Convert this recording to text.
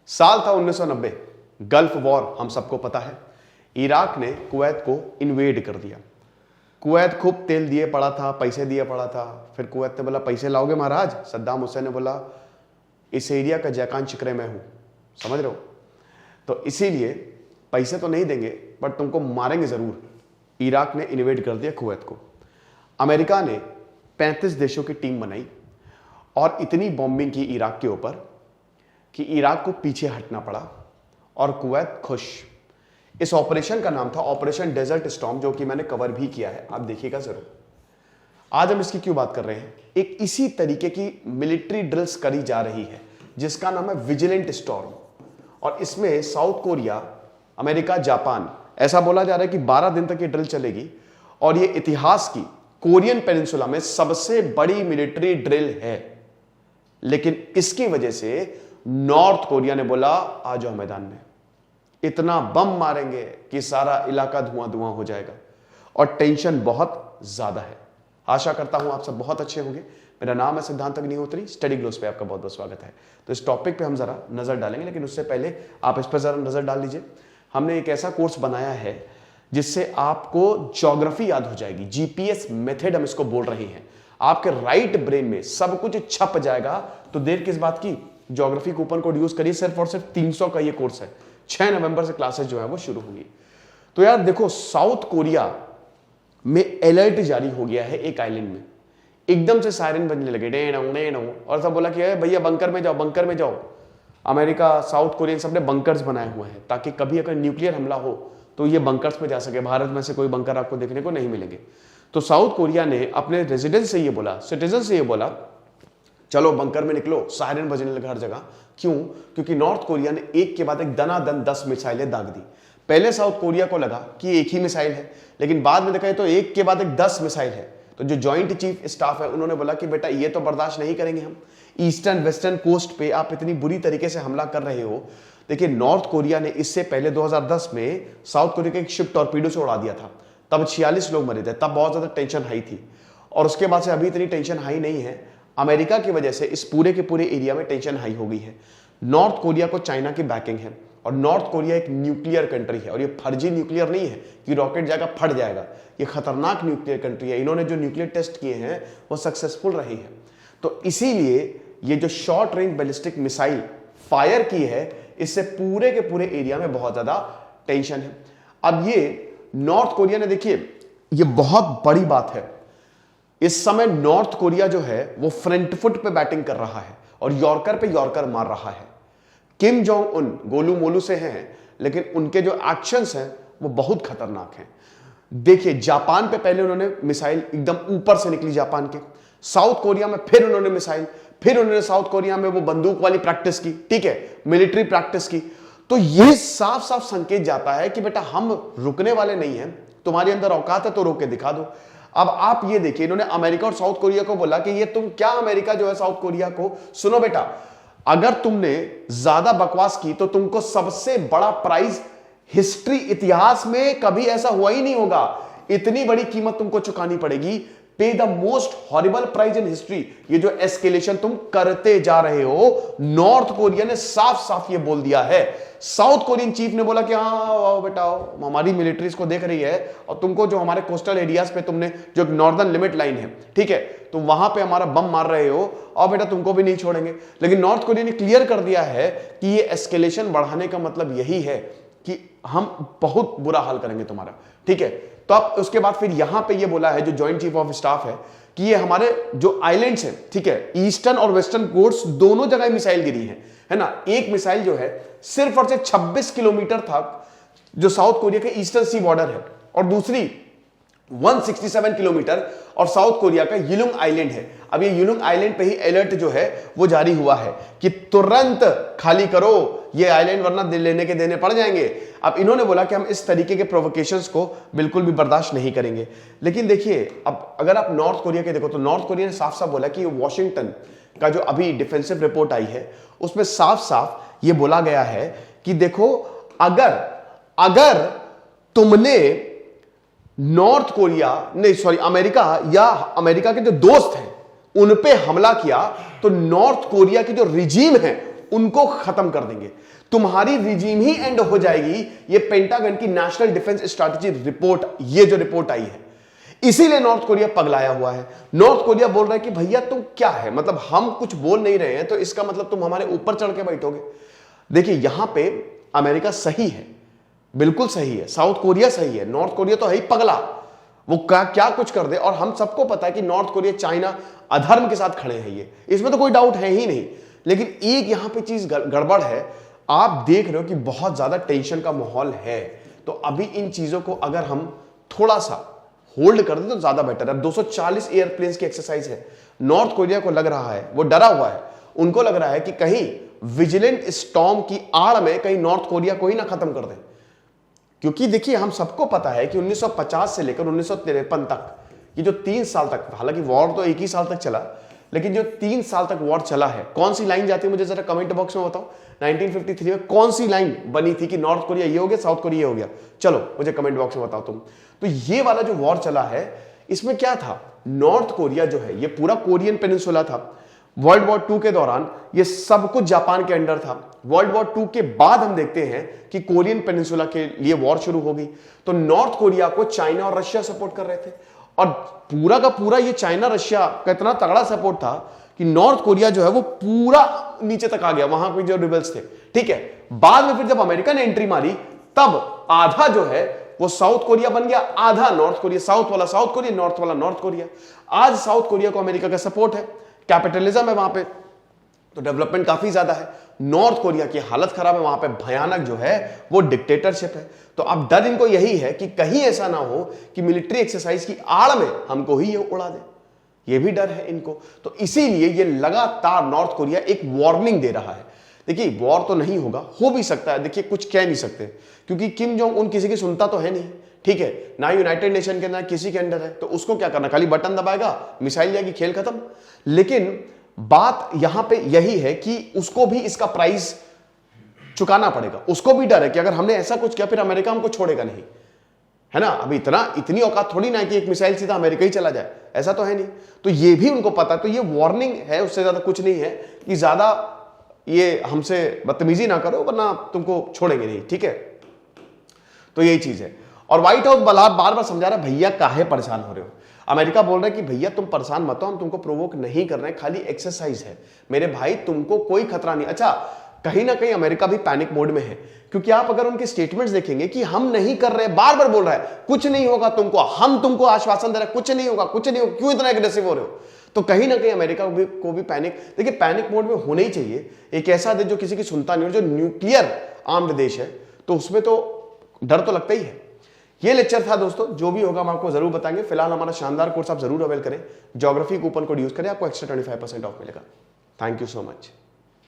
साल था 1990, gulf war हम सबको पता है। इराक ने कुवैत को इन्वेड कर दिया। कुवैत खूब तेल दिए पड़ा था, पैसे दिए पड़ा था। फिर कुवैत ने बोला पैसे लाओगे महाराज? सद्दाम हुसैन ने बोला इस एरिया का जैकान चिकरे मैं हूं, समझ रहे हो? तो इसीलिए पैसे तो नहीं देंगे बट तुमको मारेंगे जरूर। इराक ने इन्वेड कर दिया कुवैत को। अमेरिका ने 35 देशों की टीम बनाई और इतनी बॉम्बिंग की इराक के ऊपर कि इराक को पीछे हटना पड़ा और कुवैत खुश। इस ऑपरेशन का नाम था ऑपरेशन डेजर्ट स्टॉर्म, जो कि मैंने कवर भी किया है, आप देखिएगा जरूर। आज हम इसकी क्यों बात कर रहे हैं? एक इसी तरीके की मिलिट्री ड्रिल्स करी जा रही है जिसका नाम है विजिलेंट स्टॉर्म, और इसमें साउथ कोरिया, अमेरिका, जापान, ऐसा बोला जा रहा है कि 12 दिन तक ये ड्रिल चलेगी और ये इतिहास की कोरियन पेनिनसुला में सबसे बड़ी मिलिट्री ड्रिल है। लेकिन इसकी वजह से नॉर्थ कोरिया ने बोला आ जाओ मैदान में, इतना बम मारेंगे कि सारा इलाका धुआं धुआं हो जाएगा, और टेंशन बहुत ज्यादा है। आशा करता हूं आप सब बहुत अच्छे होंगे। मेरा नाम है सिद्धांत अग्निहोत्री, स्टडी ग्लोस पे आपका बहुत बहुत स्वागत है। तो इस टॉपिक पे हम जरा नजर डालेंगे, लेकिन उससे पहले आप इस पर जरा नजर डाल लीजिए। हमने एक ऐसा कोर्स बनाया है जिससे आपको ज्योग्राफी याद हो जाएगी। जीपीएस मेथड हम इसको बोल रहे हैं। आपके राइट ब्रेन में सब कुछ छप जाएगा। तो देर किस बात की, ज्योग्राफी कूपन कोड यूज करिए। सिर्फ और सिर्फ 300 का ये कोर्स है। 6 नवंबर से क्लासेस जो है वो शुरू होंगी। तो यार देखो, साउथ कोरिया में अलर्ट जारी हो गया है एक आइलैंड में। एकदम से सायरन बजने लगे, डे नौ, और सब बोला कि भैया बंकर में जाओ, बंकर में जाओ। अमेरिका, साउथ कोरियन सबने बंकर्स बनाए हुए हैं ताकि कभी अगर न्यूक्लियर हमला हो तो ये बंकर्स में जा सके। भारत में से कोई बंकर आपको देखने को नहीं मिलेंगे। तो साउथ कोरिया ने अपने रेजिडेंट से ये बोला, सिटीजन से ये बोला, चलो बंकर में निकलो। सायरन बजने लगा हर जगह। क्यों? क्योंकि नॉर्थ कोरिया ने एक के बाद एक दनादन 10 मिसाइलें दाग दी। पहले साउथ कोरिया को लगा कि एक ही मिसाइल है, लेकिन बाद में देखा तो एक के बाद एक 10 मिसाइल है। तो जो जॉइंट चीफ स्टाफ है उन्होंने बोला कि बेटा ये तो बर्दाश्त नहीं करेंगे हम। ईस्टर्न वेस्टर्न कोस्ट पे आप इतनी बुरी तरीके से हमला कर रहे हो। देखिए, नॉर्थ कोरिया ने इससे पहले 2010 में साउथ कोरिया का एक शिप टॉर्पीडो से उड़ा दिया था। तब 46 लोग मरे थे। तब बहुत ज्यादा टेंशन हाई थी, और उसके बाद से अभी इतनी टेंशन हाई नहीं है। अमेरिका की वजह से इस पूरे के पूरे एरिया में टेंशन हाई हो गई है। नॉर्थ कोरिया को चाइना की बैकिंग है, और नॉर्थ कोरिया एक न्यूक्लियर कंट्री है। और ये फर्जी न्यूक्लियर नहीं है कि रॉकेट जाएगा फट जाएगा। ये खतरनाक न्यूक्लियर कंट्री है। इन्होंने जो न्यूक्लियर टेस्ट किए हैं वो सक्सेसफुल रही है। तो इसीलिए ये जो short range ballistic missile fire की है, इससे पूरे के पूरे एरिया में बहुत ज्यादा टेंशन है। अब ये नॉर्थ कोरिया ने, देखिए ये बहुत बड़ी बात है, इस समय नॉर्थ कोरिया जो है वो फ्रंट फुट पे बैटिंग कर रहा है और यॉर्कर पे यॉर्कर मार रहा है। Kim Jong Un Golu Molu से हैं, लेकिन उनके जो एक्शंस हैं वो बहुत खतरनाक हैं। देखिए, जापान पे पहले उन्होंने मिसाइल एकदम ऊपर से निकली जापान के। साउथ कोरिया में फिर उन्होंने मिसाइल, फिर उन्होंने साउथ कोरिया में वो बंदूक वाली प्रैक्टिस की, ठीक है, मिलिट्री प्रैक्टिस की। तो ये साफ साफ संकेत जाता है कि बेटा हम रुकने वाले नहीं हैं। तुम्हारे अंदर औकात है तो रोक के दिखा दो। अब आप ये देखिए, इन्होंने अमेरिका और साउथ कोरिया को बोला कि ये तुम क्या, अमेरिका जो है साउथ कोरिया को, सुनो बेटा, अगर तुमने ज्यादा बकवास की तो तुमको सबसे बड़ा प्राइज हिस्ट्री, इतिहास में कभी ऐसा हुआ ही नहीं होगा। इतनी बड़ी कीमत तुमको चुकानी पड़ेगी। Pay the most horrible price in history. ये जो एस्केलेशन तुम करते जा रहे हो, नॉर्थ कोरिया ने साफ साफ ये बोल दिया है। साउथ कोरियन चीफ ने बोला कि हाँ बेटा, हमारी मिलिट्रीज को देख रही है, और तुमको जो हमारे कोस्टल एरियाज पे तुमने जो नॉर्दर्न लिमिट लाइन है, ठीक है, तो वहां पे हमारा बम मार रहे हो, और बेटा तुमको भी नहीं छोड़ेंगे। लेकिन नॉर्थ कोरिया ने क्लियर कर दिया है कि ये एस्केलेशन बढ़ाने का मतलब यही है कि हम बहुत बुरा हाल करेंगे तुम्हारा, ठीक है। तो अब उसके बाद फिर यहां पे ये बोला है जो जॉइंट चीफ ऑफ स्टाफ है कि ये हमारे जो आइलैंड्स हैं, ठीक है, ईस्टर्न और वेस्टर्न कोर्ट्स दोनों जगह मिसाइल गिरी है ना। एक मिसाइल जो है सिर्फ और सिर्फ 26 किलोमीटर तक जो साउथ कोरिया के ईस्टर्न सी बॉर्डर है, और दूसरी 167 किलोमीटर और साउथ कोरिया का युलुंग आइलैंड है। अब ये युलुंग आइलैंड पे ही अलर्ट जो है वो जारी हुआ है कि तुरंत खाली करो ये आइलैंड, वरना लेने के देने पड़ जाएंगे। अब इन्होंने बोला कि हम इस तरीके के प्रोवोकेशंस को बिल्कुल भी बर्दाश्त नहीं करेंगे। लेकिन देखिए, अब अगर आप नॉर्थ कोरिया के देखो तो नॉर्थ कोरिया ने साफ साफ बोला कि वॉशिंगटन का जो अभी डिफेंसिव रिपोर्ट आई है उसमें साफ साफ ये बोला गया है कि देखो, अगर तुमने नॉर्थ कोरिया नहीं, सॉरी, अमेरिका या अमेरिका के जो दोस्त हैं उन पे हमला किया तो नॉर्थ कोरिया की जो रिजीम है उनको खत्म कर देंगे, तुम्हारी रिजीम ही एंड हो जाएगी। ये पेंटागन की नेशनल डिफेंस स्ट्रैटेजी रिपोर्ट, ये जो रिपोर्ट आई है, इसीलिए नॉर्थ कोरिया पगलाया हुआ है। नॉर्थ कोरिया बोल रहा है कि भैया तुम क्या है, मतलब हम कुछ बोल नहीं रहे हैं तो इसका मतलब तुम हमारे ऊपर चढ़ के बैठोगे। देखिए यहां पे अमेरिका सही है, बिल्कुल सही है, साउथ कोरिया सही है, नॉर्थ कोरिया तो है ही पगला, वो क्या कुछ कर दे। और हम सबको पता है कि नॉर्थ कोरिया चाइना अधर्म के साथ खड़े हैं, ये इसमें तो कोई डाउट है ही नहीं। लेकिन एक यहां पे चीज गड़बड़ है, आप देख रहे हो कि बहुत ज्यादा टेंशन का माहौल है। तो अभी इन चीजों को अगर हम थोड़ा सा होल्ड कर दे तो ज्यादा बेटर है। 240 एयरप्लेन्स की एक्सरसाइज है, नॉर्थ कोरिया को लग रहा है, वो डरा हुआ है, उनको लग रहा है कि कहीं विजिलेंट स्टॉर्म की आड़ में कहीं नॉर्थ कोरिया को ही ना खत्म कर दे। क्योंकि देखिए हम सबको पता है कि 1950 से लेकर 1953 तक, ये जो 3 साल तक, हालांकि वॉर तो 1 ही साल तक चला, लेकिन जो 3 साल तक वॉर चला है, कौन सी लाइन जाती है मुझे जरा कमेंट बॉक्स में बताओ। 1953 में कौन सी लाइन बनी थी कि नॉर्थ कोरिया ये हो गया, साउथ कोरिया ये हो गया, चलो मुझे कमेंट बॉक्स में बताओ तुम। तो ये वाला जो वॉर चला है, इसमें क्या था, नॉर्थ कोरिया जो है ये पूरा कोरियन पेनिनसुला था। वर्ल्ड वॉर 2 के दौरान ये सब कुछ जापान के अंडर था। वर्ल्ड वॉर 2 के बाद हम देखते हैं कि कोरियन पेनिनसुला के लिए वॉर शुरू हो गई, तो नॉर्थ कोरिया को चाइना और रशिया सपोर्ट कर रहे थे। और पूरा का पूरा ये चाइना रशिया का इतना तगड़ा सपोर्ट था कि नॉर्थ कोरिया जो है वो पूरा नीचे तक आ गया, वहां पे जो रिबेल्स थे। ठीक है, बाद में फिर जब अमेरिका ने एंट्री मारी, तब आधा जो है वो साउथ कोरिया बन गया, आधा नॉर्थ कोरिया, साउथ वाला साउथ कोरिया, नॉर्थ वाला नॉर्थ कोरिया। आज साउथ कोरिया को अमेरिका का सपोर्ट है, कैपिटलिज्म है वहां पे, तो डेवलपमेंट काफी ज्यादा है। नॉर्थ कोरिया की हालत खराब है, वहां पे भयानक जो है वो डिक्टेटरशिप है। तो अब डर इनको यही है कि कहीं ऐसा ना हो कि मिलिट्री एक्सरसाइज की आड़ में हमको ही ये उड़ा दे, ये भी डर है इनको। तो इसीलिए ये लगातार नॉर्थ कोरिया एक वार्निंग दे रहा है। देखिए वॉर तो नहीं होगा, हो भी सकता है, देखिए कुछ कह नहीं सकते, क्योंकि किम जोंग उन किसी की सुनता तो है नहीं, ठीक है, ना यूनाइटेड नेशन के ना किसी के अंडर है, तो उसको क्या करना, खाली बटन दबाएगा, मिसाइल जाएगी, खेल खत्म। लेकिन बात यहां पे यही है कि उसको भी इसका प्राइस चुकाना पड़ेगा। उसको भी डर है कि अगर हमने ऐसा कुछ किया फिर अमेरिका हमको छोड़ेगा नहीं, है ना। अभी इतनी औकात थोड़ी ना है कि एक मिसाइल सीधा अमेरिका ही चला जाए, ऐसा तो है नहीं। तो ये भी उनको पता है, तो ये वार्निंग है, उससे ज्यादा कुछ नहीं है कि ज्यादा ये हमसे बदतमीजी ना करो वरना तुमको छोड़ेंगे नहीं, ठीक है। तो यही चीज है। और व्हाइट हाउस बार बार समझा रहा है, भैया काहे परेशान हो रहे हो। अमेरिका बोल रहा है कि भैया तुम परेशान मत हो, हम तुमको प्रोवोक नहीं कर रहे हैं, खाली एक्सरसाइज है मेरे भाई, तुमको कोई खतरा नहीं। अच्छा, कहीं ना कहीं अमेरिका भी पैनिक मोड में है, क्योंकि आप अगर उनके स्टेटमेंट्स देखेंगे कि हम नहीं कर रहे, बार बार बोल रहा है कुछ नहीं होगा तुमको, हम तुमको आश्वासन दे रहे हैं कुछ नहीं होगा, कुछ नहीं होगा, क्यों इतना एग्रेसिव हो रहे हो। तो कहीं ना कहीं अमेरिका को भी पैनिक, देखिए पैनिक मोड में होना ही चाहिए। एक ऐसा देश जो किसी की सुनता नहीं हो, जो न्यूक्लियर आर्म्ड देश है, तो उसमें तो डर तो लगता ही है। ये लेक्चर था दोस्तों, जो भी होगा हम आपको जरूर बताएंगे। फिलहाल हमारा शानदार कोर्स आप जरूर अवेल करें, ज्योग्राफी कूपन कोड यूज करें, आपको एक्स्ट्रा 25% ऑफ मिलेगा। Thank you so much.